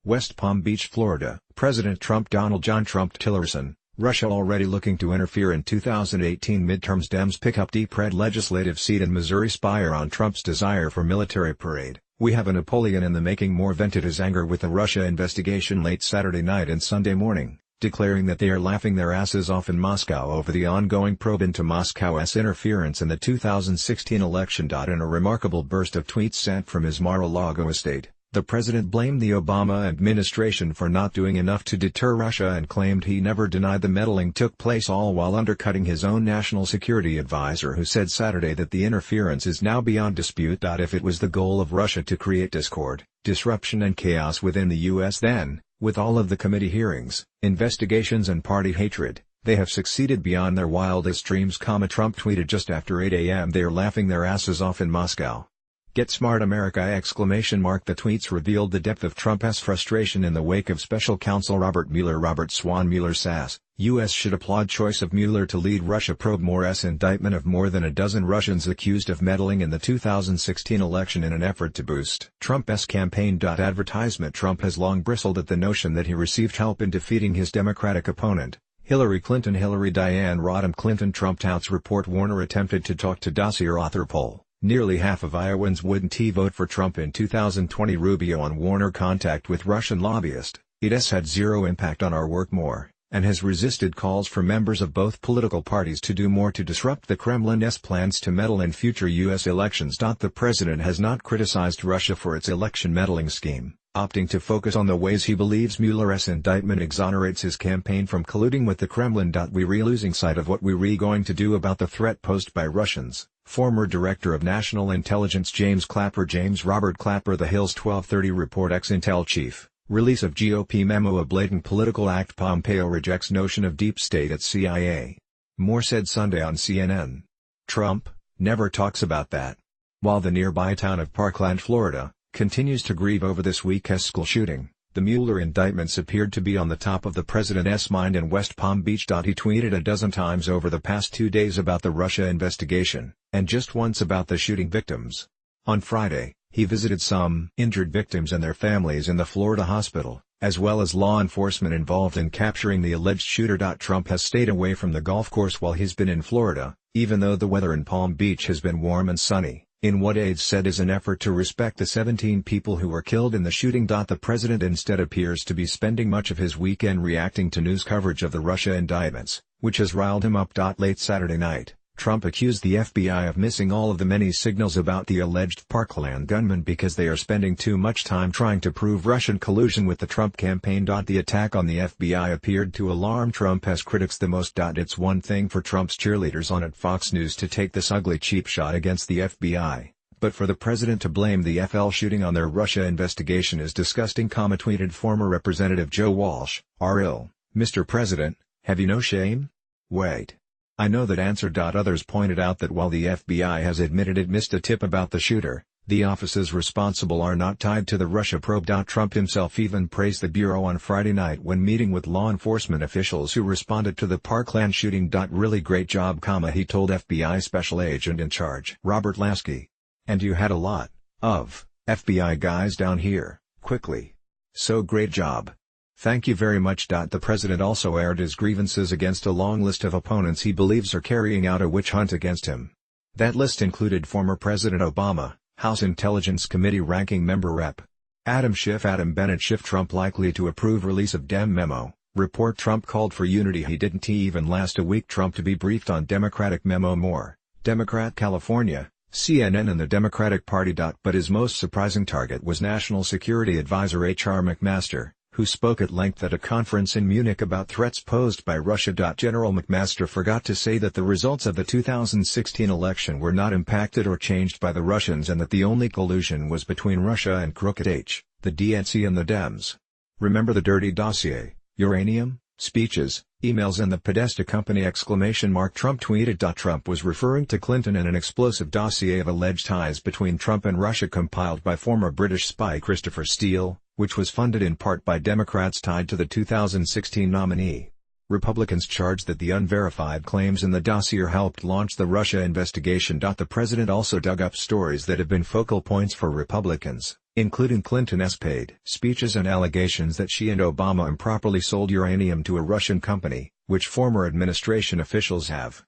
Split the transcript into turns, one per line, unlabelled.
West Palm Beach, Florida. President TrumpDonald John TrumpTillerson, Russia already looking to interfere in 2018 midterms. Dems pick up deep red legislative seat in Missouri. Speier on Trump's desire for military parade. We have a Napoleon in the making. Moore vented his anger with the Russia investigation late Saturday night and Sunday morning, declaring that they are laughing their asses off in Moscow over the ongoing probe into Moscow's interference in the 2016 election. In a remarkable burst of tweets sent from his Mar-a-Lago estate, the president blamed the Obama administration for not doing enough to deter Russia and claimed he never denied the meddling took place, all while undercutting his own national security advisor, who said Saturday that the interference is now beyond dispute. If it was the goal of Russia to create discord, disruption and chaos within the U.S., then, with all of the committee hearings, investigations and party hatred, they have succeeded beyond their wildest dreams. Trump tweeted just after 8 a.m. "They are laughing their asses off in Moscow. Get smart, America!" The tweets revealed the depth of Trump's frustration in the wake of special counsel Robert Swan Mueller says, U.S. should applaud choice of Mueller to lead Russia probe. Moore's indictment of more than a dozen Russians accused of meddling in the 2016 election in an effort to boost Trump's campaign. Advertisement. Trump has long bristled at the notion that he received help in defeating his Democratic opponent, Hillary Clinton. Hillary Diane Rodham Clinton. Trump touts report Warner attempted to talk to dossier author poll. Nearly half of Iowans wouldn't vote for Trump in 2020. Rubio on Warner contact with Russian lobbyist. "It has had zero impact on our work," Moore, and has resisted calls for members of both political parties to do more to disrupt the Kremlin's plans to meddle in future U.S. elections. The president has not criticized Russia for its election meddling scheme, opting to focus on the ways he believes Mueller's indictment exonerates his campaign from colluding with the Kremlin. "We losing sight of what we going to do about the threat posed by Russians." Former Director of National Intelligence James Robert Clapper. The Hill's 1230 report. Ex-Intel chief, release of GOP memo a blatant political act. Pompeo rejects notion of deep state at CIA. Moore said Sunday on CNN. Trump never talks about that. While the nearby town of Parkland, Florida, continues to grieve over this week's school shooting, the Mueller indictments appeared to be on the top of the president's mind in West Palm Beach. He tweeted a dozen times over the past 2 days about the Russia investigation, and just once about the shooting victims. On Friday, he visited some injured victims and their families in the Florida hospital, as well as law enforcement involved in capturing the alleged shooter. Trump has stayed away from the golf course while he's been in Florida, even though the weather in Palm Beach has been warm and sunny, in what aides said is an effort to respect the 17 people who were killed in the shooting. The president instead appears to be spending much of his weekend reacting to news coverage of the Russia indictments, which has riled him up. Late Saturday night, Trump accused the FBI of missing all of the many signals about the alleged Parkland gunman because they are spending too much time trying to prove Russian collusion with the Trump campaign. The attack on the FBI appeared to alarm Trump's critics the most. It's one thing for Trump's cheerleaders on at Fox News to take this ugly cheap shot against the FBI, but for the president to blame the FL shooting on their Russia investigation is disgusting. Tweeted former Representative Joe Walsh, "R.L. Mr. President, have you no shame? Wait. I know that answer." Others pointed out that while the FBI has admitted it missed a tip about the shooter, the offices responsible are not tied to the Russia probe. Trump himself even praised the Bureau on Friday night when meeting with law enforcement officials who responded to the Parkland shooting. "Really great job," he told FBI Special Agent in Charge Robert Lasky. "And you had a lot of FBI guys down here, quickly. So great job. Thank you very much." The president also aired his grievances against a long list of opponents he believes are carrying out a witch hunt against him. That list included former President Obama, House Intelligence Committee Ranking Member Rep. Adam Bennett Schiff. Trump likely to approve release of Dem memo. Report. Trump called for unity. He didn't even last a week. Trump to be briefed on Democratic memo. Moore, Democrat, California, CNN and the Democratic Party. But his most surprising target was National Security Advisor H.R. McMaster, who spoke at length at a conference in Munich about threats posed by Russia. General McMaster forgot to say that the results of the 2016 election were not impacted or changed by the Russians and that the only collusion was between Russia and Crooked H, the DNC and the Dems. "Remember the dirty dossier, uranium, speeches, emails and the Podesta company!" Trump tweeted. Trump was referring to Clinton and an explosive dossier of alleged ties between Trump and Russia compiled by former British spy Christopher Steele, which was funded in part by Democrats tied to the 2016 nominee. Republicans charged that the unverified claims in the dossier helped launch the Russia investigation. The president also dug up stories that have been focal points for Republicans, including Clinton's paid speeches and allegations that she and Obama improperly sold uranium to a Russian company, which former administration officials have